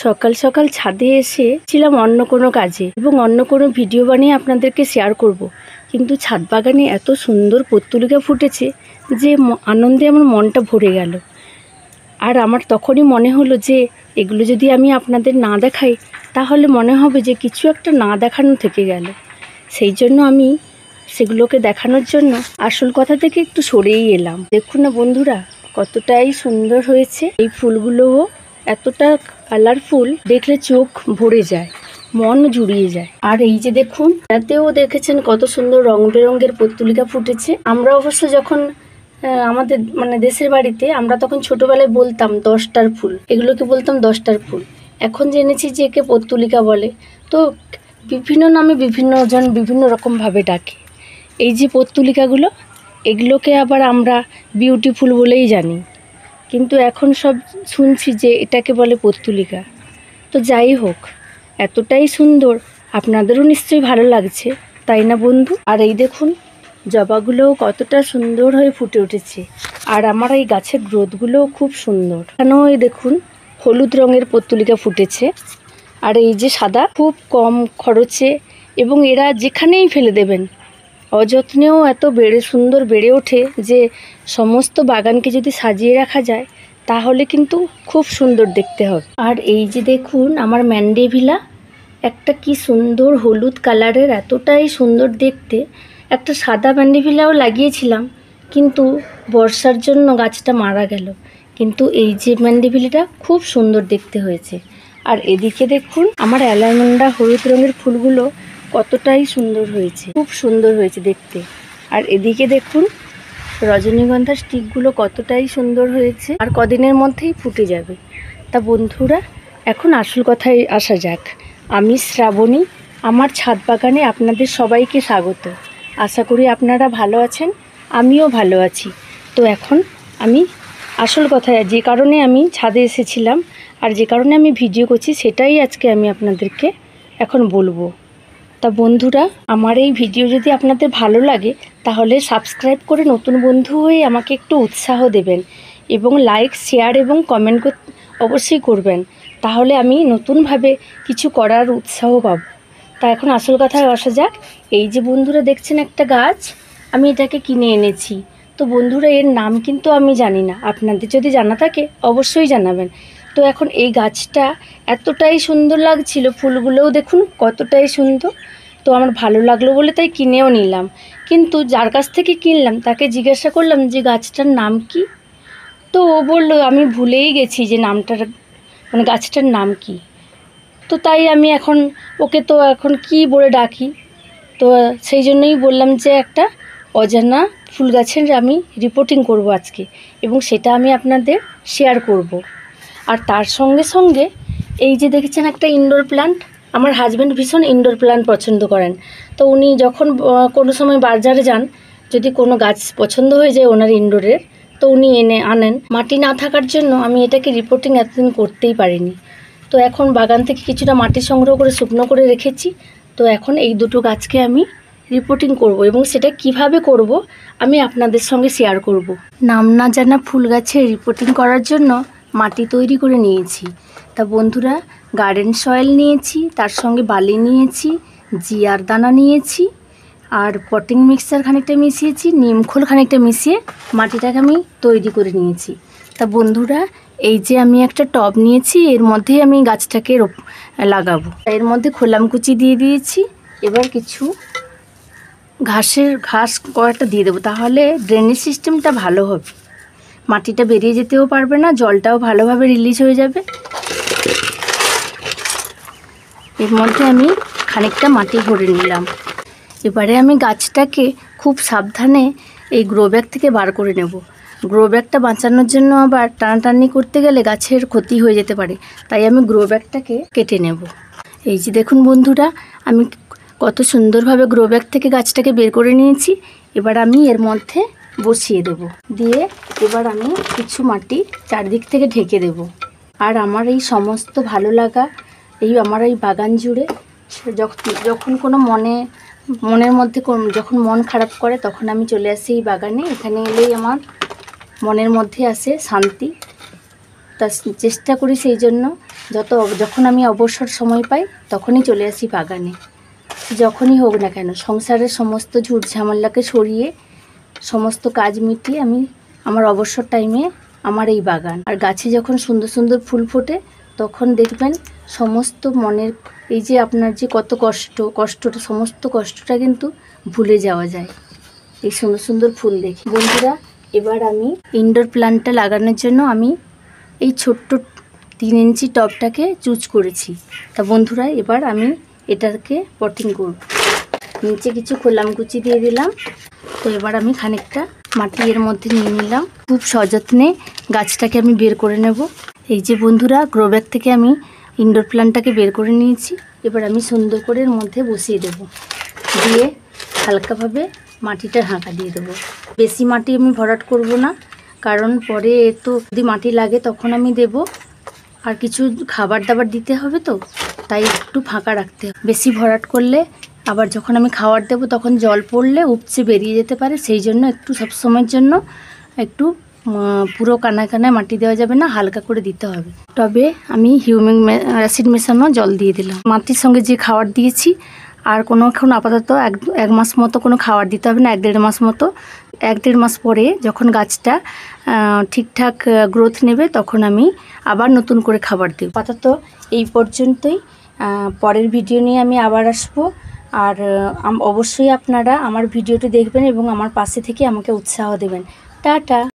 সকাল সকাল ছাদে এসেছিলাম অন্য কোনো কাজে এবং অন্য কোনো ভিডিও বানিয়ে আপনাদেরকে শেয়ার করব। কিন্তু ছাদ বাগানে এত সুন্দর পর্তুলিকা ফুটেছে যে আনন্দে আমার মনটা ভরে গেল। আর আমার তখনই মনে হলো যে এগুলো যদি আমি আপনাদের না দেখাই তাহলে মনে হবে যে কিছু একটা না দেখানো থেকে গেল। সেই জন্য আমি সেগুলোকে দেখানোর জন্য আসল কথা থেকে একটু সরেই এলাম। দেখুন না বন্ধুরা, কতটাই সুন্দর হয়েছে। এই ফুলগুলোও এতটা কালারফুল, দেখলে চোখ ভরে যায়, মন জুড়িয়ে যায়। আর এই যে দেখুন, তাতেও দেখেছেন কত সুন্দর রং বেরঙের পর্তুলিকা ফুটেছে। আমরা অবশ্য যখন আমাদের দেশের বাড়িতে আমরা তখন ছোটবেলায় বলতাম 10টার ফুল, এগুলোকে বলতাম 10টার ফুল। এখন জেনেছি যে একে পর্তুলিকা বলে। তো বিভিন্ন নামে বিভিন্ন জন বিভিন্ন রকমভাবে ডাকে। এই যে পর্তুলিকাগুলো, এগুলোকে আবার আমরা বিউটিফুল বলেই জানি, কিন্তু এখন সব শুনছি যে এটাকে বলে পর্তুলিকা। তো যাই হোক, এতটাই সুন্দর, আপনাদেরও নিশ্চয়ই ভালো লাগছে, তাই না বন্ধু? আর এই দেখুন, জবাগুলোও কতটা সুন্দর হয়ে ফুটে উঠেছে। আর আমার এই গাছের গ্রোথগুলোও খুব সুন্দর। এখানেও এই দেখুন হলুদ রঙের পর্তুলিকা ফুটেছে। আর এই যে সাদা, খুব কম খরচে, এবং এরা যেখানেই ফেলে দেবেন অযত্নেও এত সুন্দর বেড়ে ওঠে যে সমস্ত বাগানকে যদি সাজিয়ে রাখা যায় তাহলে কিন্তু খুব সুন্দর দেখতে হবে। আর এই যে দেখুন আমার ম্যান্ডেভিলা, একটা কি সুন্দর হলুদ কালারের, এতটাই সুন্দর দেখতে। একটা সাদা ম্যান্ডেভিলাও লাগিয়েছিলাম, কিন্তু বর্ষার জন্য গাছটা মারা গেল। কিন্তু এই যে ম্যান্ডেভিলাটা খুব সুন্দর দেখতে হয়েছে। আর এদিকে দেখুন আমার অ্যালামন্ডা হলুদ রঙের ফুলগুলো কতটাই সুন্দর হয়েছে, খুব সুন্দর হয়েছে দেখতে। আর এদিকে দেখুন রজনীগন্ধার স্টিকগুলো কতটাই সুন্দর হয়েছে, আর কদিনের মধ্যেই ফুটে যাবে। তা বন্ধুরা, এখন আসল কথায় আসা যাক। আমি শ্রাবণী, আমার ছাদ বাগানে আপনাদের সবাইকে স্বাগত। আশা করি আপনারা ভালো আছেন, আমিও ভালো আছি। তো এখন আমি আসল কথায়, যে কারণে আমি ছাদে এসেছিলাম আর যে কারণে আমি ভিডিও করছি, সেটাই আজকে আমি আপনাদেরকে এখন বলবো। তা বন্ধুরা, আমার এই ভিডিও যদি আপনাদের ভালো লাগে তাহলে সাবস্ক্রাইব করে নতুন বন্ধু হয়ে আমাকে একটু উৎসাহ দেবেন, এবং লাইক, শেয়ার এবং কমেন্ট অবশ্যই করবেন। তাহলে আমি নতুনভাবে কিছু করার উৎসাহ পাব। তা এখন আসল কথায় আসা যাক। এই যে বন্ধুরা দেখছেন একটা গাছ, আমি এটাকে কিনে এনেছি। তো বন্ধুরা, এর নাম কিন্তু আমি জানি না, আপনাদের যদি জানা থাকে অবশ্যই জানাবেন। তো এখন এই গাছটা এতটাই সুন্দর লাগছিল, ফুলগুলোও দেখুন কতটাই সুন্দর। তো আমার ভালো লাগলো বলে তাই কিনেও নিলাম। কিন্তু যার কাছ থেকে কিনলাম তাকে জিজ্ঞাসা করলাম যে গাছটার নাম কি। তো ও বলল আমি ভুলেই গেছি যে নামটার, গাছটার নাম কি। তো তাই আমি এখন ওকে তো এখন কি বলে ডাকি, তো সেই জন্যই বললাম যে একটা অজানা ফুল গাছের আমি রিপোর্টিং করব আজকে, এবং সেটা আমি আপনাদের শেয়ার করব। আর তার সঙ্গে সঙ্গে এই যে দেখেছেন একটা ইনডোর প্ল্যান্ট, আমার হাজব্যান্ড ভীষণ ইনডোর প্ল্যান্ট পছন্দ করেন। তো উনি যখন কোনো সময় বাজারে যান, যদি কোনো গাছ পছন্দ হয়ে যায় ওনার ইনডোরের, তো উনি আনেন। মাটি না থাকার জন্য আমি এটাকে রিপোর্টিং এতদিন করতেই পারিনি। তো এখন বাগান থেকে কিছুটা মাটি সংগ্রহ করে শুকনো করে রেখেছি। তো এখন এই দুটো গাছকে আমি রিপোর্টিং করব, এবং সেটা কিভাবে করব আমি আপনাদের সঙ্গে শেয়ার করব। নাম না জানা ফুল গাছে রিপোর্টিং করার জন্য মাটি তৈরি করে নিয়েছি। তা বন্ধুরা, গার্ডেন সয়েল নিয়েছি, তার সঙ্গে বালি নিয়েছি, জিয়ার দানা নিয়েছি, আর পটিং মিক্সচার খানিকটা মিশিয়েছি, নিমখোল খানিকটা মিশিয়ে মাটিটাকে আমি তৈরি করে নিয়েছি। তা বন্ধুরা, এই যে আমি একটা টব নিয়েছি, এর মধ্যেই আমি গাছটাকে লাগাবো। এর মধ্যে খোলামকুচি দিয়ে দিয়েছি। এবার কিছু ঘাস কয়েকটা দিয়ে দেবো, তাহলে ড্রেনেজ সিস্টেমটা ভালো হবে, মাটিটা বেরিয়ে যেতেও পারবে না, জলটাও ভালোভাবে রিলিজ হয়ে যাবে। এর মধ্যে আমি খানিকটা মাটি ভরে নিলাম। এবারে আমি গাছটাকে খুব সাবধানে এই গ্রো ব্যাগ থেকে বার করে নেব। গ্রো ব্যাগটা বাঁচানোর জন্য আবার টানাটানি করতে গেলে গাছের ক্ষতি হয়ে যেতে পারে, তাই আমি গ্রো ব্যাগটাকে কেটে নেব। এই যে দেখুন বন্ধুরা, আমি কত সুন্দরভাবে গ্রো ব্যাগ থেকে গাছটাকে বের করে নিয়েছি। এবার আমি এর মধ্যে বসিয়ে দেব, দিয়ে এবার আমি কিছু মাটি চারদিক থেকে ঢেকে দেব। আর আমার এই সমস্ত ভালো লাগা, আমার এই বাগান জুড়ে যখন কোনো মনের মধ্যে যখন মন খারাপ করে, তখন আমি চলে আসি এই বাগানে। এখানে এলেই আমার মনের মধ্যে আসে শান্তি। তা চেষ্টা করি সেই জন্য যখন আমি অবসর সময় পাই তখনই চলে আসি বাগানে। যখনই হোক না কেন সংসারের সমস্ত ঝুট ঝামেলাকে সরিয়ে সমস্ত কাজ মিটিয়ে আমি আমার অবসর টাইমে আমার এই বাগান আর গাছে যখন সুন্দর সুন্দর ফুল ফোটে তখন দেখবেন সমস্ত মনের এই যে আপনার যে কত কষ্টটা সমস্ত কষ্টটা কিন্তু ভুলে যাওয়া যায় এই সুন্দর সুন্দর ফুল দেখে। বন্ধুরা, এবার আমি ইনডোর প্ল্যান্টটা লাগানোর জন্য আমি এই ছোট্ট 3 ইঞ্চি টবটাকে চুজ করেছি। তা বন্ধুরা, এবার আমি এটাকে পটিং করব। নিচে কিছু কলামকুচি দিয়ে দিলাম। তো এবার আমি খানিকটা মাটি এর মধ্যে নিয়ে নিলাম। খুব সযত্নে গাছটাকে আমি বের করে নেব। এই যে বন্ধুরা, গ্রো ব্যাগ থেকে আমি ইনডোর প্ল্যান্টটাকে বের করে নিয়েছি। এবার আমি সুন্দর করে এর মধ্যে বসিয়ে দেব, দিয়ে হালকাভাবে মাটিটা ঢাকা দিয়ে দেবো। বেশি মাটি আমি ভরাট করব না, কারণ পরে তো যদি মাটি লাগে তখন আমি দেব, আর কিছু খাবার দাবার দিতে হবে, তো তাই একটু ফাঁকা রাখতে হবে। বেশি ভরাট করলে আবার যখন আমি খাবার দেব তখন জল পড়লে উপচে বেরিয়ে যেতে পারে, সেই জন্য একটু সবসময়ের জন্য একটু পুরো কানায় কানায় মাটি দেওয়া যাবে না, হালকা করে দিতে হবে। তবে আমি হিউমিক অ্যাসিড মেশানো জল দিয়ে দিলাম। মাটির সঙ্গে যে খাবার দিয়েছি আর এখন আপাতত এক মাস মতো কোনো খাবার দিতে হবে না, 1-1.5 মাস মতো। 1-1.5 মাস পরে যখন গাছটা ঠিকঠাক গ্রোথ নেবে তখন আমি আবার নতুন করে খাবার দেব। আপাতত এই পর্যন্তই। পরের ভিডিও নিয়ে আমি আবার আসবো। আর অবশ্যই আপনারা আমার ভিডিওটি দেখবেন এবং আমার পাশে থেকে আমাকে উৎসাহ দেবেন। টাটা।